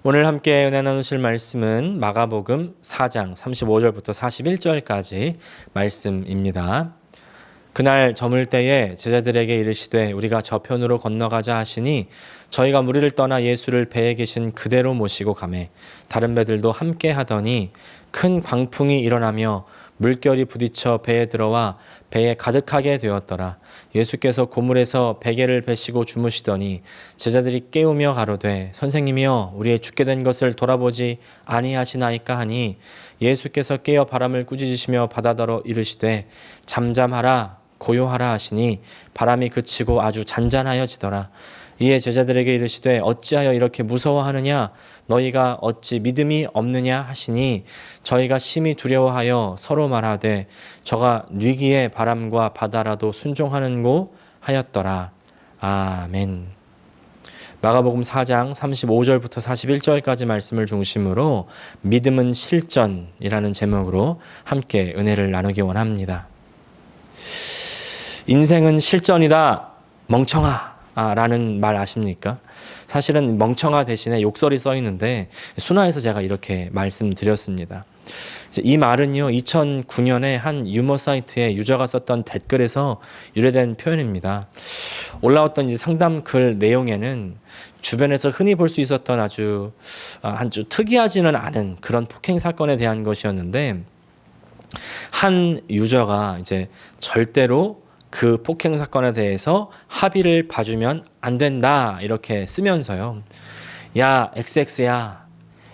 오늘 함께 은혜 나누실 말씀은 마가복음 4장 35절부터 41절까지 말씀입니다. 그날 저물 때에 제자들에게 이르시되 우리가 저편으로 건너가자 하시니 저희가 무리를 떠나 예수를 배에 계신 그대로 모시고 가매 다른 배들도 함께 하더니 큰 광풍이 일어나며 물결이 부딪혀 배에 들어와 배에 가득하게 되었더라. 예수께서 고물에서 베개를 베시고 주무시더니 제자들이 깨우며 가로되 선생님이여 우리의 죽게 된 것을 돌아보지 아니하시나이까 하니 예수께서 깨어 바람을 꾸짖으시며 바다더러 이르시되 잠잠하라 고요하라 하시니 바람이 그치고 아주 잔잔하여지더라. 이에 제자들에게 이르시되 어찌하여 이렇게 무서워하느냐 너희가 어찌 믿음이 없느냐 하시니 저희가 심히 두려워하여 서로 말하되 저가 뉘기에 바람과 바다라도 순종하는고 하였더라. 아멘. 마가복음 4장 35절부터 41절까지 말씀을 중심으로 믿음은 실전이라는 제목으로 함께 은혜를 나누기 원합니다. 인생은 실전이다 멍청아 라는 말 아십니까? 사실은 멍청아 대신에 욕설이 써 있는데 순화해서 제가 이렇게 말씀드렸습니다. 이 말은요 2009년에 한 유머 사이트에 유저가 썼던 댓글에서 유래된 표현입니다. 올라왔던 이제 상담 글 내용에는 주변에서 흔히 볼 수 있었던 아주 특이하지는 않은 그런 폭행 사건에 대한 것이었는데 한 유저가 이제 절대로 그 폭행 사건에 대해서 합의를 봐주면 안 된다 이렇게 쓰면서요. 야 XX야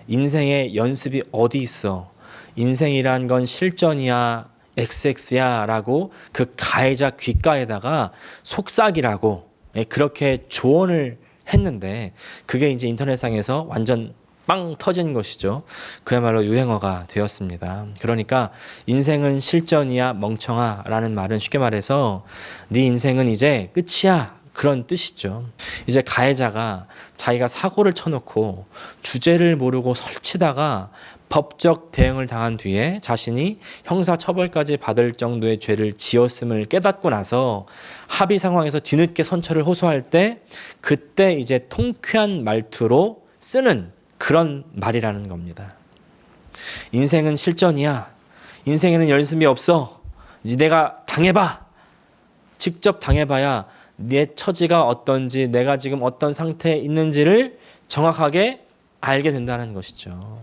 인생의 연습이 어디 있어. 인생이란 건 실전이야 XX야 라고 그 가해자 귓가에다가 속삭이라고 그렇게 조언을 했는데 그게 이제 인터넷상에서 완전 빵 터진 것이죠. 그야말로 유행어가 되었습니다. 그러니까 인생은 실전이야 멍청아 라는 말은 쉽게 말해서 네 인생은 이제 끝이야 그런 뜻이죠. 이제 가해자가 자기가 사고를 쳐놓고 주제를 모르고 설치다가 법적 대응을 당한 뒤에 자신이 형사처벌까지 받을 정도의 죄를 지었음을 깨닫고 나서 합의 상황에서 뒤늦게 선처를 호소할 때 그때 이제 통쾌한 말투로 쓰는 그런 말이라는 겁니다. 인생은 실전이야. 인생에는 연습이 없어. 이제 내가 당해봐. 직접 당해봐야 내 처지가 어떤지 내가 지금 어떤 상태에 있는지를 정확하게 알게 된다는 것이죠.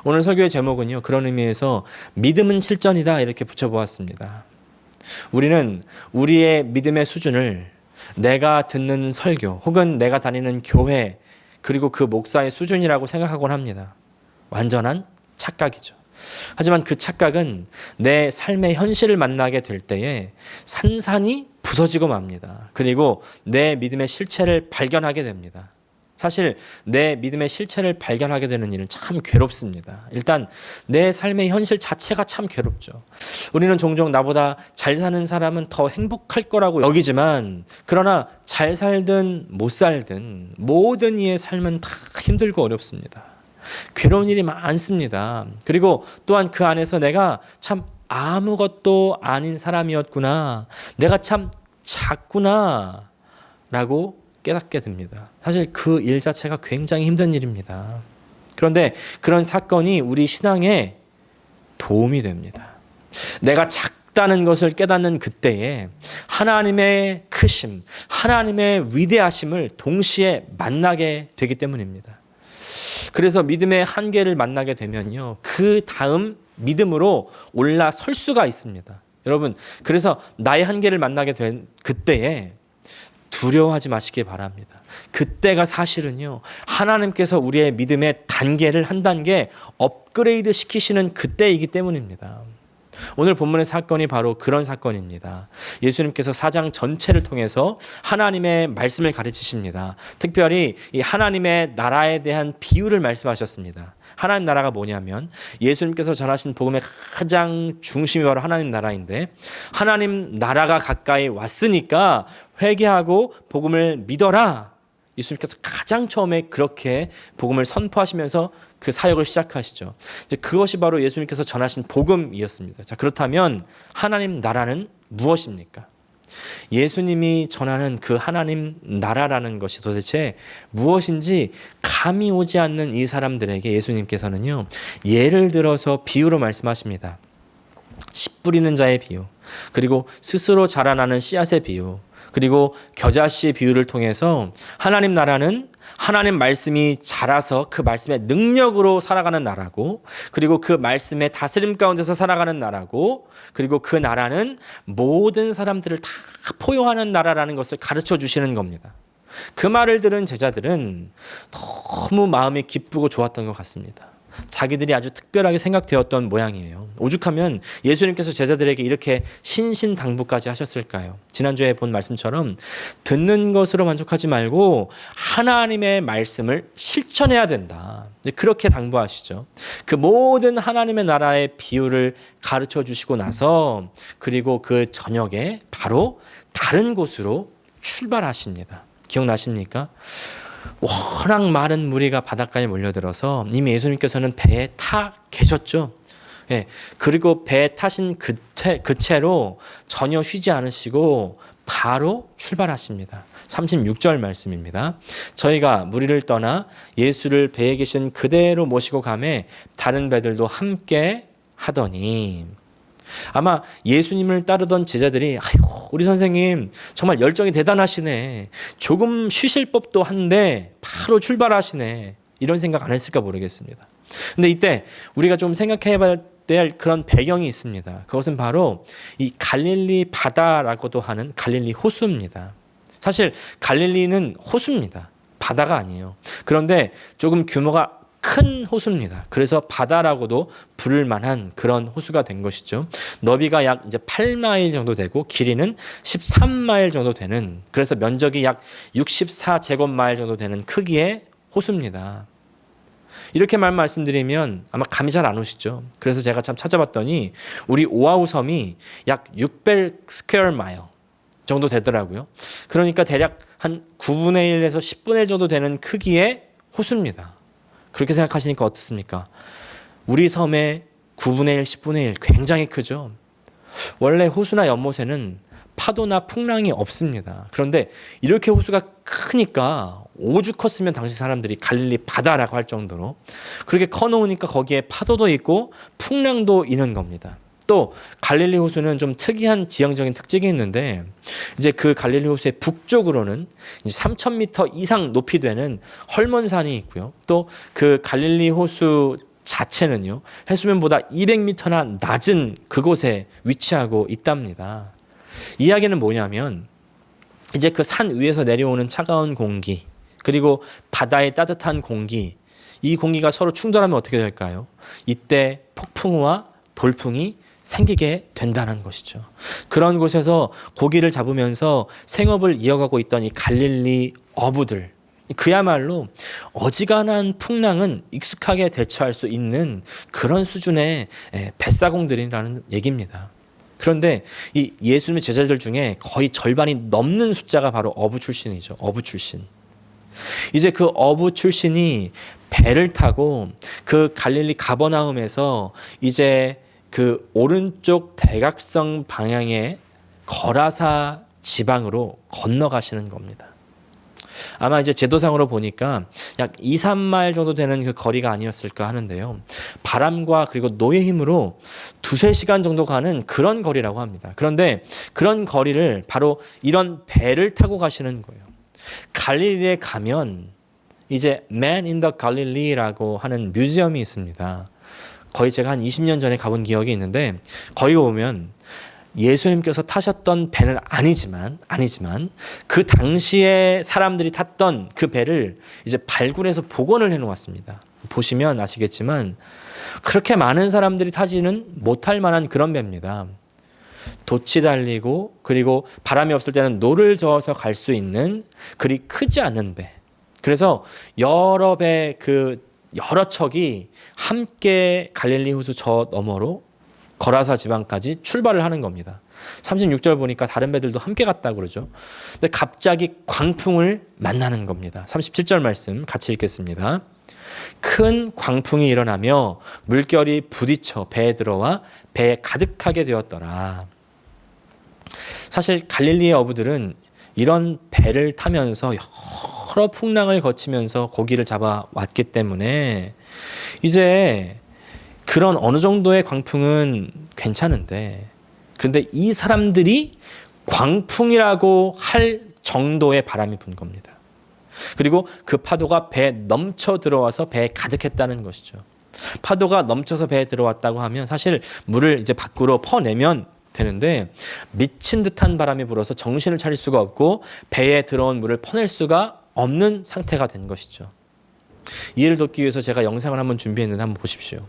오늘 설교의 제목은요. 그런 의미에서 믿음은 실전이다 이렇게 붙여보았습니다. 우리는 우리의 믿음의 수준을 내가 듣는 설교 혹은 내가 다니는 교회 그리고 그 목사의 수준이라고 생각하곤 합니다. 완전한 착각이죠. 하지만 그 착각은 내 삶의 현실을 만나게 될 때에 산산이 부서지고 맙니다. 그리고 내 믿음의 실체를 발견하게 됩니다. 사실 내 믿음의 실체를 발견하게 되는 일은 참 괴롭습니다. 일단 내 삶의 현실 자체가 참 괴롭죠. 우리는 종종 나보다 잘 사는 사람은 더 행복할 거라고 여기지만 그러나 잘 살든 못 살든 모든 이의 삶은 다 힘들고 어렵습니다. 괴로운 일이 많습니다. 그리고 또한 그 안에서 내가 참 아무것도 아닌 사람이었구나. 내가 참 작구나 라고 깨닫게 됩니다. 사실 그 일 자체가 굉장히 힘든 일입니다. 그런데 그런 사건이 우리 신앙에 도움이 됩니다. 내가 작다는 것을 깨닫는 그때에 하나님의 크심, 하나님의 위대하심을 동시에 만나게 되기 때문입니다. 그래서 믿음의 한계를 만나게 되면요. 그 다음 믿음으로 올라설 수가 있습니다. 여러분, 그래서 나의 한계를 만나게 된 그때에 두려워하지 마시기 바랍니다. 그때가 사실은요. 하나님께서 우리의 믿음의 단계를 한 단계 업그레이드 시키시는 그때이기 때문입니다. 오늘 본문의 사건이 바로 그런 사건입니다. 예수님께서 4장 전체를 통해서 하나님의 말씀을 가르치십니다. 특별히 이 하나님의 나라에 대한 비유를 말씀하셨습니다. 하나님 나라가 뭐냐면 예수님께서 전하신 복음의 가장 중심이 바로 하나님 나라인데 하나님 나라가 가까이 왔으니까 회개하고 복음을 믿어라. 예수님께서 가장 처음에 그렇게 복음을 선포하시면서 그 사역을 시작하시죠. 이제 그것이 바로 예수님께서 전하신 복음이었습니다. 자, 그렇다면 하나님 나라는 무엇입니까? 예수님이 전하는 그 하나님 나라라는 것이 도대체 무엇인지 감이 오지 않는 이 사람들에게 예수님께서는요, 예를 들어서 비유로 말씀하십니다. 씨 뿌리는 자의 비유, 그리고 스스로 자라나는 씨앗의 비유, 그리고 겨자씨의 비유를 통해서 하나님 나라는 하나님 말씀이 자라서 그 말씀의 능력으로 살아가는 나라고, 그리고 그 말씀의 다스림 가운데서 살아가는 나라고, 그리고 그 나라는 모든 사람들을 다 포용하는 나라라는 것을 가르쳐 주시는 겁니다. 그 말을 들은 제자들은 너무 마음이 기쁘고 좋았던 것 같습니다. 자기들이 아주 특별하게 생각되었던 모양이에요. 오죽하면 예수님께서 제자들에게 이렇게 신신당부까지 하셨을까요? 지난주에 본 말씀처럼 듣는 것으로 만족하지 말고 하나님의 말씀을 실천해야 된다. 그렇게 당부하시죠. 그 모든 하나님의 나라의 비유를 가르쳐 주시고 나서 그리고 그 저녁에 바로 다른 곳으로 출발하십니다. 기억나십니까? 워낙 많은 무리가 바닷가에 몰려들어서 이미 예수님께서는 배에 타 계셨죠. 예, 그리고 배에 타신 그 채로 전혀 쉬지 않으시고 바로 출발하십니다. 36절 말씀입니다. 저희가 무리를 떠나 예수를 배에 계신 그대로 모시고 가매 다른 배들도 함께 하더니, 아마 예수님을 따르던 제자들이 아이고 우리 선생님 정말 열정이 대단하시네, 조금 쉬실 법도 한데 바로 출발하시네, 이런 생각 안 했을까 모르겠습니다. 근데 이때 우리가 좀 생각해 봐야 될 그런 배경이 있습니다. 그것은 바로 이 갈릴리 바다라고도 하는 갈릴리 호수입니다. 사실 갈릴리는 호수입니다. 바다가 아니에요. 그런데 조금 규모가 큰 호수입니다. 그래서 바다라고도 부를 만한 그런 호수가 된 것이죠. 너비가 약 이제 8마일 정도 되고 길이는 13마일 정도 되는, 그래서 면적이 약 64제곱마일 정도 되는 크기의 호수입니다. 이렇게 말씀드리면 아마 감이 잘 안 오시죠. 그래서 제가 참 찾아봤더니 우리 오아후 섬이 약 600 스퀘어 마일 정도 되더라고요. 그러니까 대략 한 9분의 1에서 10분의 1 정도 되는 크기의 호수입니다. 그렇게 생각하시니까 어떻습니까? 우리 섬의 9분의 1, 10분의 1 굉장히 크죠. 원래 호수나 연못에는 파도나 풍랑이 없습니다. 그런데 이렇게 호수가 크니까 오죽 컸으면 당시 사람들이 갈릴리 바다라고 할 정도로 그렇게 커놓으니까 거기에 파도도 있고 풍랑도 있는 겁니다. 또 갈릴리 호수는 좀 특이한 지형적인 특징이 있는데, 이제 그 갈릴리 호수의 북쪽으로는 3,000m 이상 높이 되는 헐몬산이 있고요. 또 그 갈릴리 호수 자체는요, 해수면보다 200m나 낮은 그곳에 위치하고 있답니다. 이야기는 뭐냐면 이제 그 산 위에서 내려오는 차가운 공기, 그리고 바다의 따뜻한 공기, 이 공기가 서로 충돌하면 어떻게 될까요? 이때 폭풍우와 돌풍이 생기게 된다는 것이죠. 그런 곳에서 고기를 잡으면서 생업을 이어가고 있던 이 갈릴리 어부들, 그야말로 어지간한 풍랑은 익숙하게 대처할 수 있는 그런 수준의 뱃사공들이라는 얘기입니다. 그런데 이 예수님의 제자들 중에 거의 절반이 넘는 숫자가 바로 어부 출신이죠. 어부 출신. 이제 그 어부 출신이 배를 타고 그 갈릴리 가버나움에서 이제 그 오른쪽 대각성 방향의 거라사 지방으로 건너가시는 겁니다. 아마 이제 제도상으로 보니까 약 2, 3마일 정도 되는 그 거리가 아니었을까 하는데요. 바람과 그리고 노의 힘으로 2-3시간 정도 가는 그런 거리라고 합니다. 그런데 그런 거리를 바로 이런 배를 타고 가시는 거예요. 갈릴리에 가면 이제 Man in the Galilee라고 하는 뮤지엄이 있습니다. 거의 제가 한 20년 전에 가본 기억이 있는데, 거기 보면 예수님께서 타셨던 배는 아니지만 그 당시에 사람들이 탔던 그 배를 이제 발굴해서 복원을 해놓았습니다. 보시면 아시겠지만 그렇게 많은 사람들이 타지는 못할 만한 그런 배입니다. 돛이 달리고 그리고 바람이 없을 때는 노를 저어서 갈 수 있는 그리 크지 않은 배. 그래서 여러 척이 함께 갈릴리 호수 저 너머로 거라사 지방까지 출발을 하는 겁니다. 36절 보니까 다른 배들도 함께 갔다고 그러죠. 근데 갑자기 광풍을 만나는 겁니다. 37절 말씀 같이 읽겠습니다. 큰 광풍이 일어나며 물결이 부딪혀 배에 들어와 배에 가득하게 되었더라. 사실 갈릴리의 어부들은 이런 배를 타면서 여러 풍랑을 거치면서 고기를 잡아왔기 때문에 이제 그런 어느 정도의 광풍은 괜찮은데, 그런데 이 사람들이 광풍이라고 할 정도의 바람이 분 겁니다. 그리고 그 파도가 배에 넘쳐 들어와서 배에 가득했다는 것이죠. 파도가 넘쳐서 배에 들어왔다고 하면 사실 물을 이제 밖으로 퍼내면 되는데, 미친 듯한 바람이 불어서 정신을 차릴 수가 없고 배에 들어온 물을 퍼낼 수가 없는 상태가 된 것이죠. 이해를 돕기 위해서 제가 영상을 한번 준비했는데 한번 보십시오.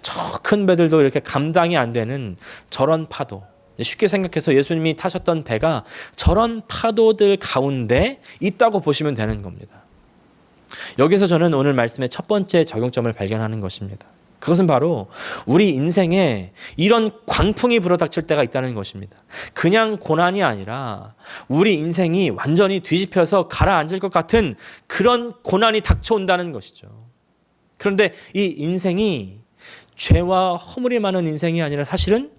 저 큰 배들도 이렇게 감당이 안 되는 저런 파도, 쉽게 생각해서 예수님이 타셨던 배가 저런 파도들 가운데 있다고 보시면 되는 겁니다. 여기서 저는 오늘 말씀의 첫 번째 적용점을 발견하는 것입니다. 그것은 바로 우리 인생에 이런 광풍이 불어닥칠 때가 있다는 것입니다. 그냥 고난이 아니라 우리 인생이 완전히 뒤집혀서 가라앉을 것 같은 그런 고난이 닥쳐온다는 것이죠. 그런데 이 인생이 죄와 허물이 많은 인생이 아니라 사실은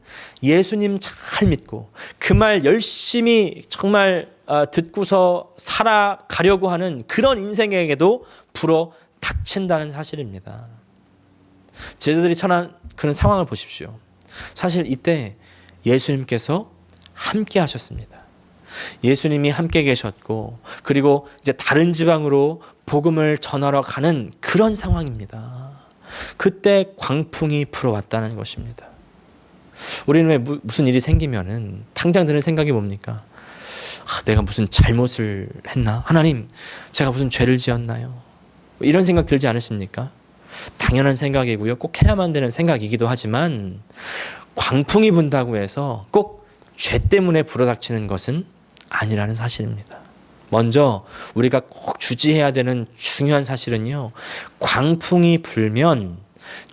예수님 잘 믿고 그 말 열심히 정말 듣고서 살아가려고 하는 그런 인생에게도 불어 닥친다는 사실입니다. 제자들이 처한 그런 상황을 보십시오. 사실 이때 예수님께서 함께 하셨습니다. 예수님이 함께 계셨고, 그리고 이제 다른 지방으로 복음을 전하러 가는 그런 상황입니다. 그때 광풍이 불어왔다는 것입니다. 우리는 왜 무슨 일이 생기면은 당장 드는 생각이 뭡니까? 내가 무슨 잘못을 했나? 하나님, 제가 무슨 죄를 지었나요? 이런 생각 들지 않으십니까? 당연한 생각이고요. 꼭 해야만 되는 생각이기도 하지만, 광풍이 분다고 해서 꼭 죄 때문에 불어닥치는 것은 아니라는 사실입니다. 먼저 우리가 꼭 주지해야 되는 중요한 사실은요, 광풍이 불면,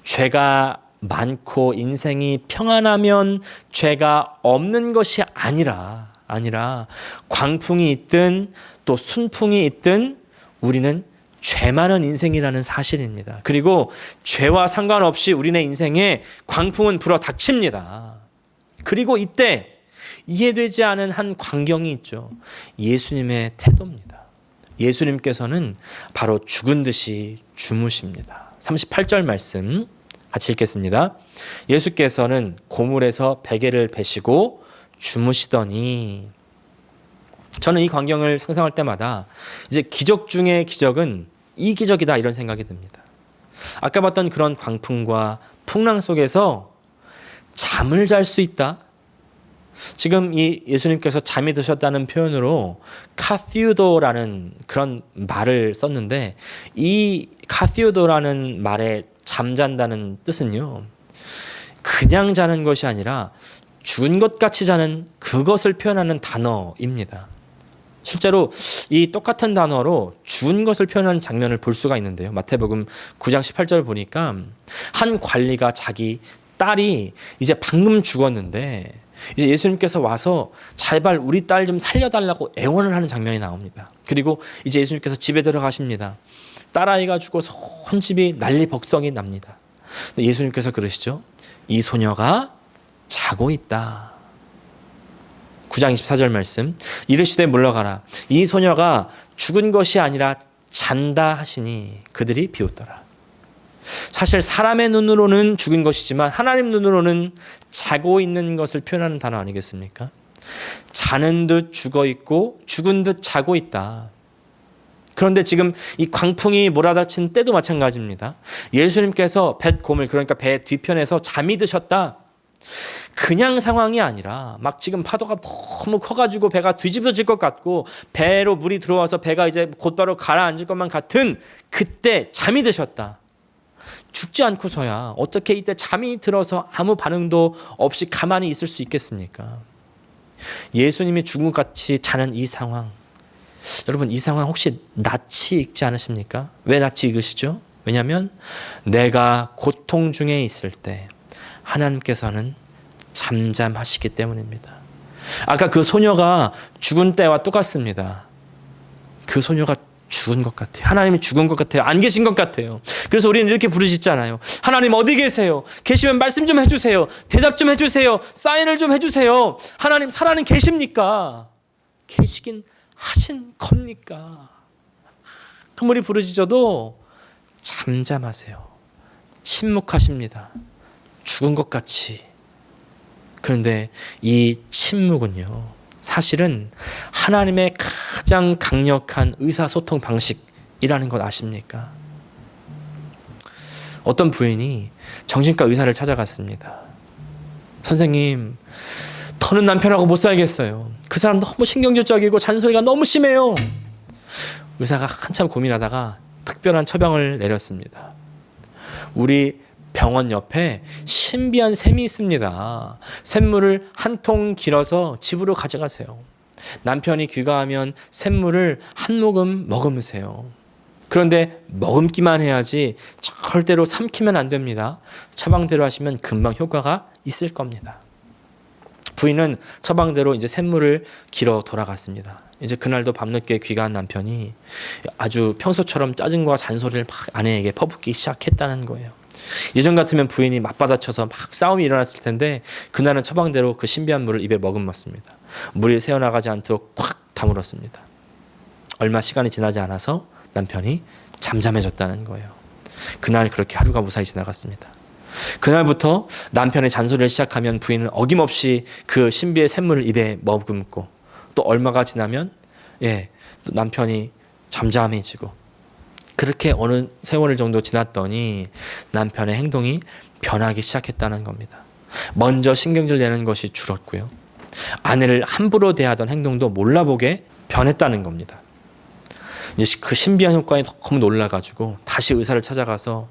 죄가 많고 인생이 평안하면 죄가 없는 것이 아니라 광풍이 있든 또 순풍이 있든 우리는 죄 많은 인생이라는 사실입니다. 그리고 죄와 상관없이 우리네 인생에 광풍은 불어 닥칩니다. 그리고 이때 이해되지 않은 한 광경이 있죠. 예수님의 태도입니다. 예수님께서는 바로 죽은 듯이 주무십니다. 38절 말씀 같이 읽겠습니다. 예수께서는 고물에서 베개를 베시고 주무시더니, 저는 이 광경을 상상할 때마다 이제 기적 중의 기적은 이 기적이다, 이런 생각이 듭니다. 아까 봤던 그런 광풍과 풍랑 속에서 잠을 잘 수 있다. 지금 이 예수님께서 잠이 드셨다는 표현으로 카티우도라는 그런 말을 썼는데, 이 카티우도라는 말에 잠잔다는 뜻은요, 그냥 자는 것이 아니라 죽은 것 같이 자는 그것을 표현하는 단어입니다. 실제로 이 똑같은 단어로 죽은 것을 표현하는 장면을 볼 수가 있는데요. 마태복음 9장 18절 보니까 한 관리가 자기 딸이 이제 방금 죽었는데 이제 예수님께서 와서 제발 우리 딸 좀 살려달라고 애원을 하는 장면이 나옵니다. 그리고 이제 예수님께서 집에 들어가십니다. 딸아이가 죽어서 온 집이 난리벅성이 납니다. 예수님께서 그러시죠. 이 소녀가 자고 있다. 9장 24절 말씀. 이르시되 물러가라. 이 소녀가 죽은 것이 아니라 잔다 하시니 그들이 비웃더라. 사실 사람의 눈으로는 죽은 것이지만 하나님 눈으로는 자고 있는 것을 표현하는 단어 아니겠습니까? 자는 듯 죽어 있고 죽은 듯 자고 있다. 그런데 지금 이 광풍이 몰아닥친 때도 마찬가지입니다. 예수님께서 뱃고물, 그러니까 배 뒤편에서 잠이 드셨다. 그냥 상황이 아니라 막 지금 파도가 너무 커가지고 배가 뒤집어질 것 같고 배로 물이 들어와서 배가 이제 곧바로 가라앉을 것만 같은 그때 잠이 드셨다. 죽지 않고서야 어떻게 이때 잠이 들어서 아무 반응도 없이 가만히 있을 수 있겠습니까? 예수님이 죽은 것 같이 자는 이 상황, 여러분 이 상황 혹시 낯이 익지 않으십니까? 왜 낯이 익으시죠? 왜냐하면 내가 고통 중에 있을 때 하나님께서는 잠잠하시기 때문입니다. 아까 그 소녀가 죽은 때와 똑같습니다. 그 소녀가 죽은 것 같아요. 하나님이 죽은 것 같아요. 안 계신 것 같아요. 그래서 우리는 이렇게 부르짖잖아요. 하나님 어디 계세요? 계시면 말씀 좀 해주세요. 대답 좀 해주세요. 사인을 좀 해주세요. 하나님 살아는 계십니까? 계시긴 하신 겁니까? 아무리 부르짖어도 잠잠하세요. 침묵하십니다. 죽은 것 같이. 그런데 이 침묵은요, 사실은 하나님의 가장 강력한 의사소통 방식이라는 것 아십니까? 어떤 부인이 정신과 의사를 찾아갔습니다. 선생님, 더는 남편하고 못 살겠어요. 그 사람 너무 신경질적이고 잔소리가 너무 심해요. 의사가 한참 고민하다가 특별한 처방을 내렸습니다. 우리 병원 옆에 신비한 샘이 있습니다. 샘물을 한 통 길어서 집으로 가져가세요. 남편이 귀가하면 샘물을 한 모금 머금으세요. 그런데 머금기만 해야지 절대로 삼키면 안 됩니다. 처방대로 하시면 금방 효과가 있을 겁니다. 부인은 처방대로 이제 샘물을 길어 돌아갔습니다. 이제 그날도 밤늦게 귀가한 남편이 아주 평소처럼 짜증과 잔소리를 막 아내에게 퍼붓기 시작했다는 거예요. 예전 같으면 부인이 맞받아쳐서 막 싸움이 일어났을 텐데 그날은 처방대로 그 신비한 물을 입에 머금었습니다. 물이 새어나가지 않도록 콱 다물었습니다. 얼마 시간이 지나지 않아서 남편이 잠잠해졌다는 거예요. 그날 그렇게 하루가 무사히 지나갔습니다. 그날부터 남편의 잔소리를 시작하면 부인은 어김없이 그 신비의 샘물을 입에 머금고 또 얼마가 지나면 또 남편이 잠잠해지고 그렇게 어느 세월 정도 지났더니 남편의 행동이 변하기 시작했다는 겁니다. 먼저 신경질 내는 것이 줄었고요. 아내를 함부로 대하던 행동도 몰라보게 변했다는 겁니다. 그 신비한 효과에 너무 놀라가지고 다시 의사를 찾아가서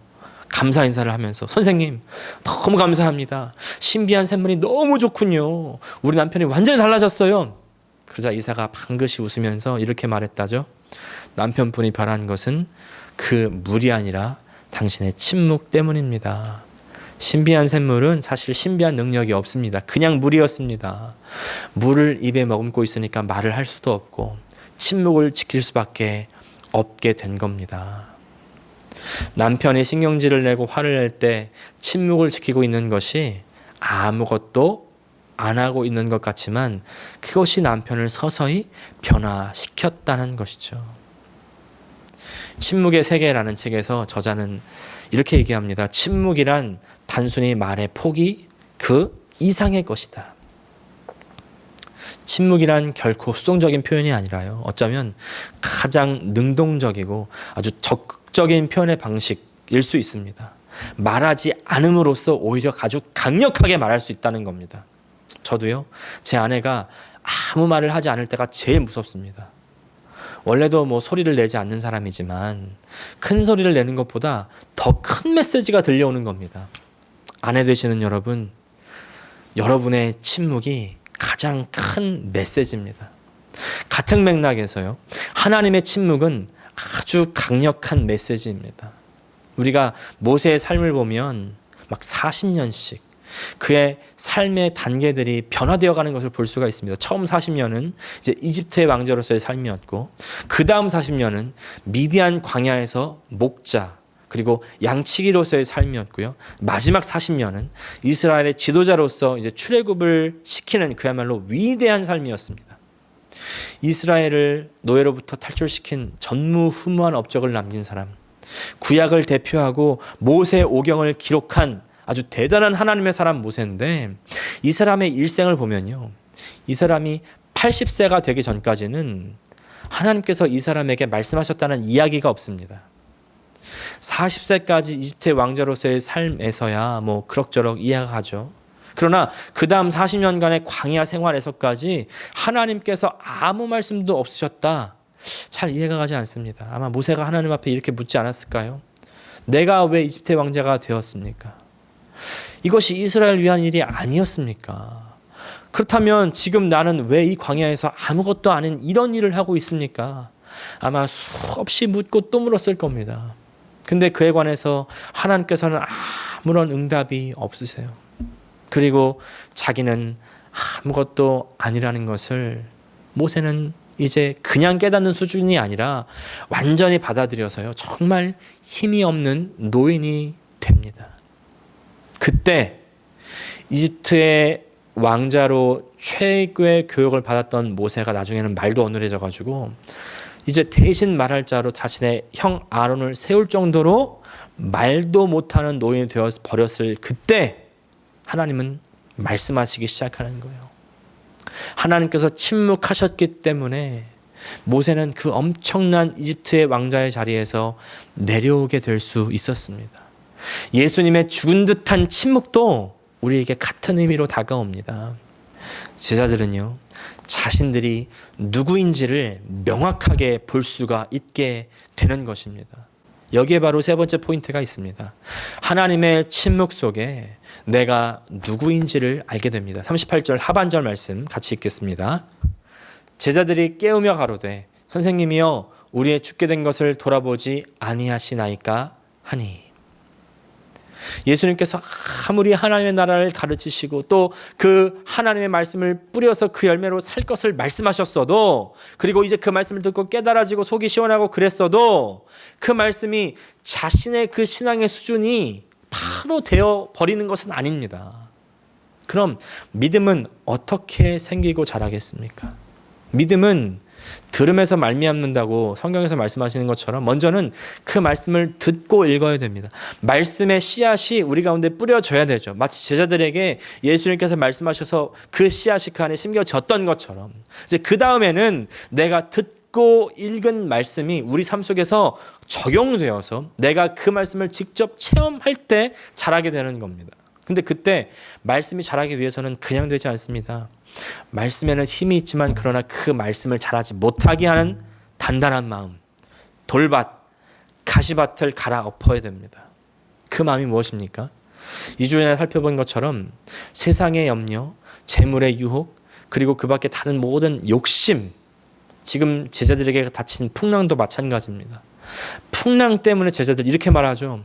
감사 인사를 하면서 선생님 너무 감사합니다. 신비한 샘물이 너무 좋군요. 우리 남편이 완전히 달라졌어요. 그러자 의사가 방긋이 웃으면서 이렇게 말했다죠. 남편분이 변한 것은 그 물이 아니라 당신의 침묵 때문입니다. 신비한 샘물은 사실 신비한 능력이 없습니다. 그냥 물이었습니다. 물을 입에 머금고 있으니까 말을 할 수도 없고 침묵을 지킬 수밖에 없게 된 겁니다. 남편이 신경질을 내고 화를 낼 때 침묵을 지키고 있는 것이 아무것도 안 하고 있는 것 같지만 그것이 남편을 서서히 변화시켰다는 것이죠. 침묵의 세계라는 책에서 저자는 이렇게 얘기합니다. 침묵이란 단순히 말의 포기 그 이상의 것이다. 침묵이란 결코 수동적인 표현이 아니라요. 어쩌면 가장 능동적이고 아주 적극적인 표현의 방식일 수 있습니다. 말하지 않음으로써 오히려 아주 강력하게 말할 수 있다는 겁니다. 저도요, 제 아내가 아무 말을 하지 않을 때가 제일 무섭습니다. 원래도 뭐 소리를 내지 않는 사람이지만 큰 소리를 내는 것보다 더 큰 메시지가 들려오는 겁니다. 아내 되시는 여러분, 여러분의 침묵이 가장 큰 메시지입니다. 같은 맥락에서요, 하나님의 침묵은 아주 강력한 메시지입니다. 우리가 모세의 삶을 보면 막 40년씩 그의 삶의 단계들이 변화되어 가는 것을 볼 수가 있습니다. 처음 40년은 이제 이집트의 왕자로서의 삶이었고, 그 다음 40년은 미디안 광야에서 목자 그리고 양치기로서의 삶이었고요. 마지막 40년은 이스라엘의 지도자로서 이제 출애굽을 시키는 그야말로 위대한 삶이었습니다. 이스라엘을 노예로부터 탈출시킨 전무후무한 업적을 남긴 사람, 구약을 대표하고 모세 오경을 기록한 아주 대단한 하나님의 사람 모세인데, 이 사람의 일생을 보면요, 이 사람이 80세가 되기 전까지는 하나님께서 이 사람에게 말씀하셨다는 이야기가 없습니다. 40세까지 이집트의 왕자로서의 삶에서야 뭐 그럭저럭 이해가 가죠. 그러나 그 다음 40년간의 광야 생활에서까지 하나님께서 아무 말씀도 없으셨다. 잘 이해가 가지 않습니다. 아마 모세가 하나님 앞에 이렇게 묻지 않았을까요? 내가 왜 이집트의 왕자가 되었습니까? 이것이 이스라엘 위한 일이 아니었습니까? 그렇다면 지금 나는 왜 이 광야에서 아무것도 아닌 이런 일을 하고 있습니까? 아마 수없이 묻고 또 물었을 겁니다. 근데 그에 관해서 하나님께서는 아무런 응답이 없으세요. 그리고 자기는 아무것도 아니라는 것을 모세는 이제 그냥 깨닫는 수준이 아니라 완전히 받아들여서요, 정말 힘이 없는 노인이 됩니다. 그때 이집트의 왕자로 최고의 교육을 받았던 모세가 나중에는 말도 어눌해져 가지고 이제 대신 말할 자로 자신의 형 아론을 세울 정도로 말도 못하는 노인이 되어 버렸을 그때 하나님은 말씀하시기 시작하는 거예요. 하나님께서 침묵하셨기 때문에 모세는 그 엄청난 이집트의 왕자의 자리에서 내려오게 될 수 있었습니다. 예수님의 죽은 듯한 침묵도 우리에게 같은 의미로 다가옵니다. 제자들은요, 자신들이 누구인지를 명확하게 볼 수가 있게 되는 것입니다. 여기에 바로 세 번째 포인트가 있습니다. 하나님의 침묵 속에 내가 누구인지를 알게 됩니다. 38절 하반절 말씀 같이 읽겠습니다. 제자들이 깨우며 가로되 선생님이여 우리의 죽게 된 것을 돌아보지 아니하시나이까 하니. 예수님께서 아무리 하나님의 나라를 가르치시고 또 그 하나님의 말씀을 뿌려서 그 열매로 살 것을 말씀하셨어도, 그리고 이제 그 말씀을 듣고 깨달아지고 속이 시원하고 그랬어도 그 말씀이 자신의 그 신앙의 수준이 바로 되어 버리는 것은 아닙니다. 그럼 믿음은 어떻게 생기고 자라겠습니까? 믿음은 들음에서 말미암는다고 성경에서 말씀하시는 것처럼 먼저는 그 말씀을 듣고 읽어야 됩니다. 말씀의 씨앗이 우리 가운데 뿌려져야 되죠. 마치 제자들에게 예수님께서 말씀하셔서 그 씨앗이 그 안에 심겨졌던 것처럼 이제 그 다음에는 내가 듣고 읽은 말씀이 우리 삶 속에서 적용되어서 내가 그 말씀을 직접 체험할 때 자라게 되는 겁니다. 근데 그때 말씀이 자라기 위해서는 그냥 되지 않습니다. 말씀에는 힘이 있지만 그러나 그 말씀을 잘하지 못하게 하는 단단한 마음, 돌밭, 가시밭을 갈아 엎어야 됩니다. 그 마음이 무엇입니까? 2주 전에 살펴본 것처럼 세상의 염려, 재물의 유혹, 그리고 그 밖에 다른 모든 욕심, 지금 제자들에게 닥친 풍랑도 마찬가지입니다. 풍랑 때문에 제자들 이렇게 말하죠.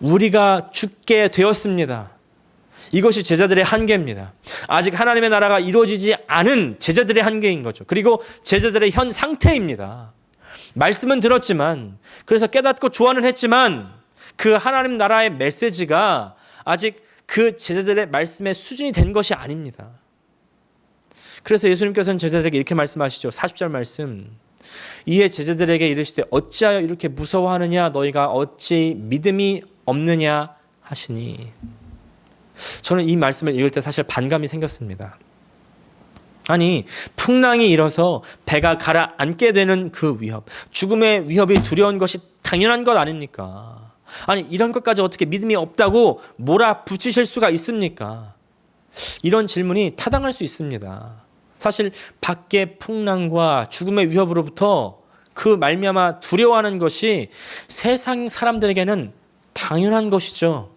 우리가 죽게 되었습니다. 이것이 제자들의 한계입니다. 아직 하나님의 나라가 이루어지지 않은 제자들의 한계인 거죠. 그리고 제자들의 현 상태입니다. 말씀은 들었지만, 그래서 깨닫고 좋아는 했지만 그 하나님 나라의 메시지가 아직 그 제자들의 말씀의 수준이 된 것이 아닙니다. 그래서 예수님께서는 제자들에게 이렇게 말씀하시죠. 40절 말씀. 이에 제자들에게 이르시되 어찌하여 이렇게 무서워하느냐, 너희가 어찌 믿음이 없느냐 하시니. 저는 이 말씀을 읽을 때 사실 반감이 생겼습니다. 아니, 풍랑이 일어서 배가 가라앉게 되는 그 위협, 죽음의 위협이 두려운 것이 당연한 것 아닙니까? 아니, 이런 것까지 어떻게 믿음이 없다고 몰아붙이실 수가 있습니까? 이런 질문이 타당할 수 있습니다. 사실 밖의 풍랑과 죽음의 위협으로부터 그 말미암아 두려워하는 것이 세상 사람들에게는 당연한 것이죠.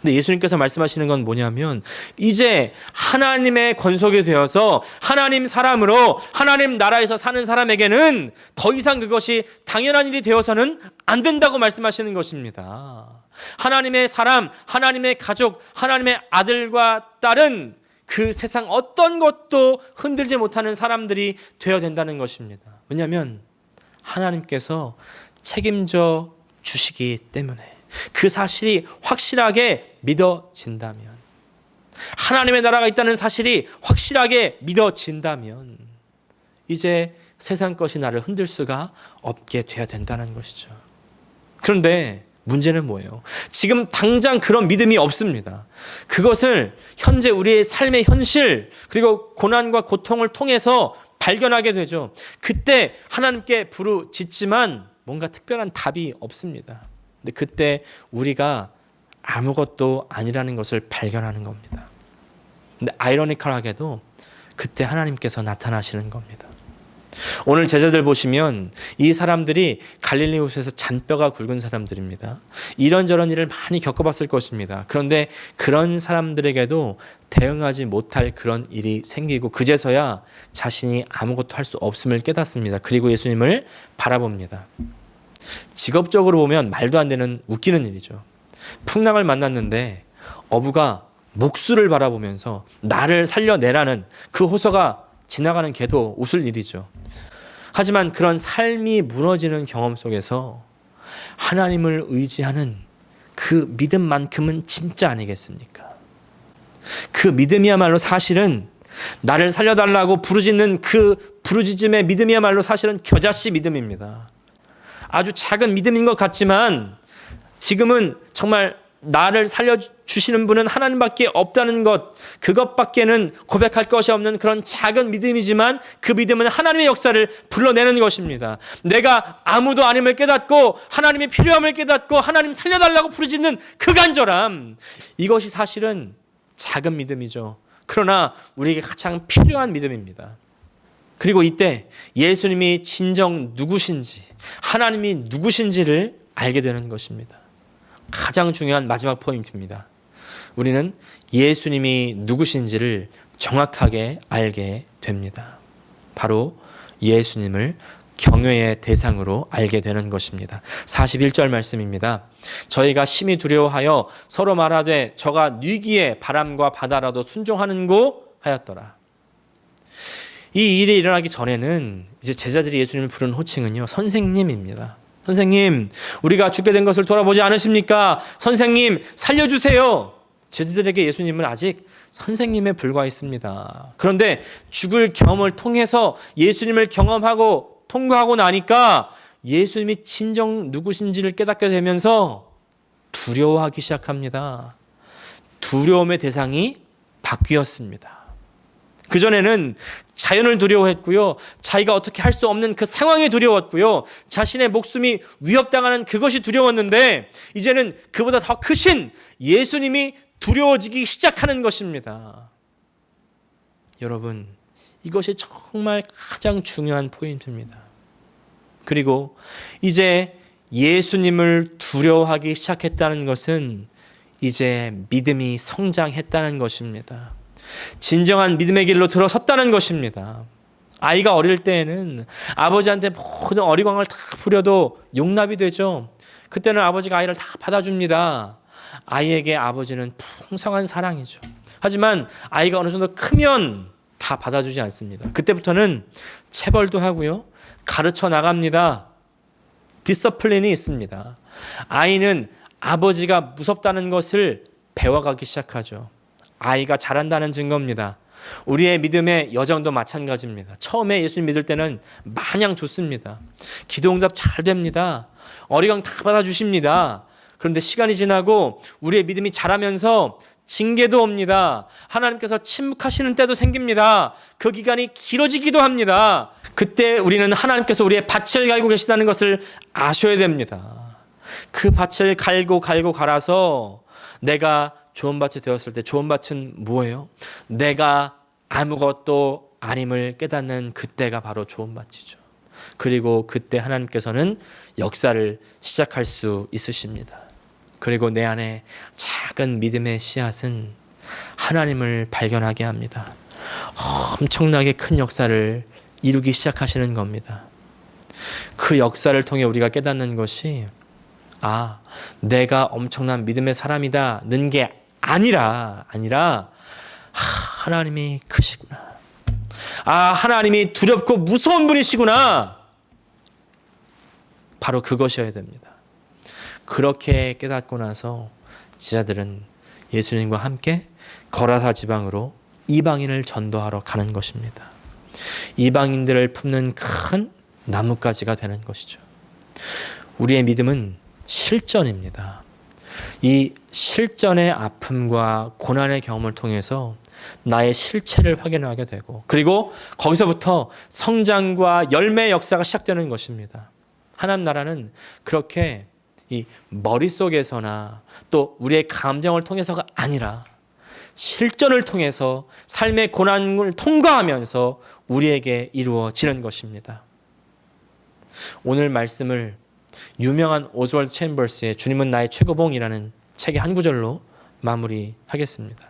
근데 예수님께서 말씀하시는 건 뭐냐면, 이제 하나님의 권속이 되어서 하나님 사람으로 하나님 나라에서 사는 사람에게는 더 이상 그것이 당연한 일이 되어서는 안 된다고 말씀하시는 것입니다. 하나님의 사람, 하나님의 가족, 하나님의 아들과 딸은 그 세상 어떤 것도 흔들지 못하는 사람들이 되어야 된다는 것입니다. 왜냐하면 하나님께서 책임져 주시기 때문에, 그 사실이 확실하게 믿어진다면, 하나님의 나라가 있다는 사실이 확실하게 믿어진다면 이제 세상 것이 나를 흔들 수가 없게 되어야 된다는 것이죠. 그런데 문제는 뭐예요? 지금 당장 그런 믿음이 없습니다. 그것을 현재 우리의 삶의 현실, 그리고 고난과 고통을 통해서 발견하게 되죠. 그때 하나님께 부르짖지만 뭔가 특별한 답이 없습니다. 근데 그때 우리가 아무것도 아니라는 것을 발견하는 겁니다. 근데 아이러니컬하게도 그때 하나님께서 나타나시는 겁니다. 오늘 제자들 보시면 이 사람들이 갈릴리 호수에서 잔뼈가 굵은 사람들입니다. 이런저런 일을 많이 겪어봤을 것입니다. 그런데 그런 사람들에게도 대응하지 못할 그런 일이 생기고 그제서야 자신이 아무것도 할 수 없음을 깨닫습니다. 그리고 예수님을 바라봅니다. 직업적으로 보면 말도 안 되는 웃기는 일이죠. 풍랑을 만났는데 어부가 목수를 바라보면서 나를 살려내라는 그 호소가 지나가는 개도 웃을 일이죠. 하지만 그런 삶이 무너지는 경험 속에서 하나님을 의지하는 그 믿음만큼은 진짜 아니겠습니까? 그 믿음이야말로 사실은 나를 살려달라고 부르짖는 그 부르짖음의 믿음이야말로 사실은 겨자씨 믿음입니다. 아주 작은 믿음인 것 같지만 지금은 정말 나를 살려주시는 분은 하나님밖에 없다는 것, 그것밖에는 고백할 것이 없는 그런 작은 믿음이지만 그 믿음은 하나님의 역사를 불러내는 것입니다. 내가 아무도 아님을 깨닫고 하나님의 필요함을 깨닫고 하나님 살려달라고 부르짖는 그 간절함, 이것이 사실은 작은 믿음이죠. 그러나 우리에게 가장 필요한 믿음입니다. 그리고 이때 예수님이 진정 누구신지, 하나님이 누구신지를 알게 되는 것입니다. 가장 중요한 마지막 포인트입니다. 우리는 예수님이 누구신지를 정확하게 알게 됩니다. 바로 예수님을 경외의 대상으로 알게 되는 것입니다. 41절 말씀입니다. 저희가 심히 두려워하여 서로 말하되 저가 뉘기에 바람과 바다라도 순종하는고 하였더라. 이 일이 일어나기 전에는 이제 제자들이 예수님을 부르는 호칭은요, 선생님입니다. 선생님, 우리가 죽게 된 것을 돌아보지 않으십니까? 선생님, 살려주세요. 제자들에게 예수님은 아직 선생님에 불과했습니다. 그런데 죽을 경험을 통해서 예수님을 경험하고 통과하고 나니까 예수님이 진정 누구신지를 깨닫게 되면서 두려워하기 시작합니다. 두려움의 대상이 바뀌었습니다. 그전에는 자연을 두려워했고요. 자기가 어떻게 할 수 없는 그 상황이 두려웠고요. 자신의 목숨이 위협당하는 그것이 두려웠는데 이제는 그보다 더 크신 예수님이 두려워지기 시작하는 것입니다. 여러분, 이것이 정말 가장 중요한 포인트입니다. 그리고 이제 예수님을 두려워하기 시작했다는 것은 이제 믿음이 성장했다는 것입니다. 진정한 믿음의 길로 들어섰다는 것입니다. 아이가 어릴 때에는 아버지한테 모든 어리광을 다 부려도 용납이 되죠. 그때는 아버지가 아이를 다 받아줍니다. 아이에게 아버지는 풍성한 사랑이죠. 하지만 아이가 어느 정도 크면 다 받아주지 않습니다. 그때부터는 체벌도 하고요. 가르쳐 나갑니다. 디서플린이 있습니다. 아이는 아버지가 무섭다는 것을 배워가기 시작하죠. 아이가 잘한다는 증거입니다. 우리의 믿음의 여정도 마찬가지입니다. 처음에 예수님 믿을 때는 마냥 좋습니다. 기도응답 잘 됩니다. 어리광 다 받아주십니다. 그런데 시간이 지나고 우리의 믿음이 자라면서 징계도 옵니다. 하나님께서 침묵하시는 때도 생깁니다. 그 기간이 길어지기도 합니다. 그때 우리는 하나님께서 우리의 밭을 갈고 계시다는 것을 아셔야 됩니다. 그 밭을 갈고 갈아서 내가 좋은 밭이 되었을 때, 좋은 밭은 뭐예요? 내가 아무것도 아님을 깨닫는 그때가 바로 좋은 밭이죠. 그리고 그때 하나님께서는 역사를 시작할 수 있으십니다. 그리고 내 안에 작은 믿음의 씨앗은 하나님을 발견하게 합니다. 엄청나게 큰 역사를 이루기 시작하시는 겁니다. 그 역사를 통해 우리가 깨닫는 것이, 내가 엄청난 믿음의 사람이다는 게 아니라 하나님이 크시구나. 하나님이 두렵고 무서운 분이시구나. 바로 그것이어야 됩니다. 그렇게 깨닫고 나서 제자들은 예수님과 함께 거라사 지방으로 이방인을 전도하러 가는 것입니다. 이방인들을 품는 큰 나뭇가지가 되는 것이죠. 우리의 믿음은 실전입니다. 이 실전의 아픔과 고난의 경험을 통해서 나의 실체를 확인하게 되고, 그리고 거기서부터 성장과 열매의 역사가 시작되는 것입니다. 하나님 나라는 그렇게 이 머릿속에서나 또 우리의 감정을 통해서가 아니라 실전을 통해서 삶의 고난을 통과하면서 우리에게 이루어지는 것입니다. 오늘 말씀을 유명한 오즈월드 챔버스의 주님은 나의 최고봉이라는 책의 한 구절로 마무리하겠습니다.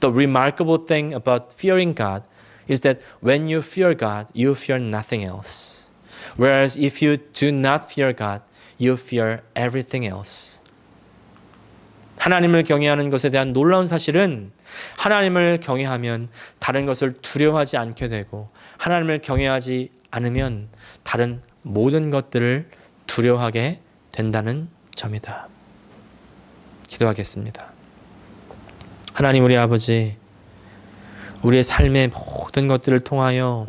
The remarkable thing about fearing God is that when you fear God, you fear nothing else. Whereas if you do not fear God, you fear everything else. 하나님을 경외하는 것에 대한 놀라운 사실은 하나님을 경외하면 다른 것을 두려워하지 않게 되고, 하나님을 경외하지 않으면 다른 모든 것들을 두려워하게 된다는 점이다. 기도하겠습니다. 하나님 우리 아버지, 우리의 삶의 모든 것들을 통하여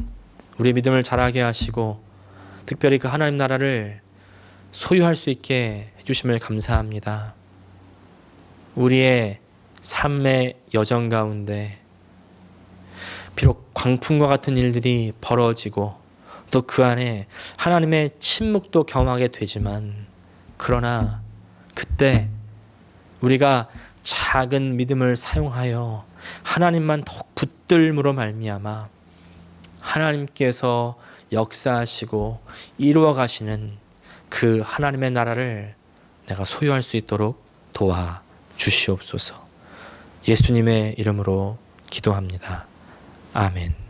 우리의 믿음을 자라게 하시고 특별히 그 하나님 나라를 소유할 수 있게 해주심을 감사합니다. 우리의 삶의 여정 가운데 비록 광풍과 같은 일들이 벌어지고 또 그 안에 하나님의 침묵도 경험하게 되지만, 그러나 그때 우리가 작은 믿음을 사용하여 하나님만 더욱 붙들므로 말미암아 하나님께서 역사하시고 이루어 가시는 그 하나님의 나라를 내가 소유할 수 있도록 도와 주시옵소서. 예수님의 이름으로 기도합니다. 아멘.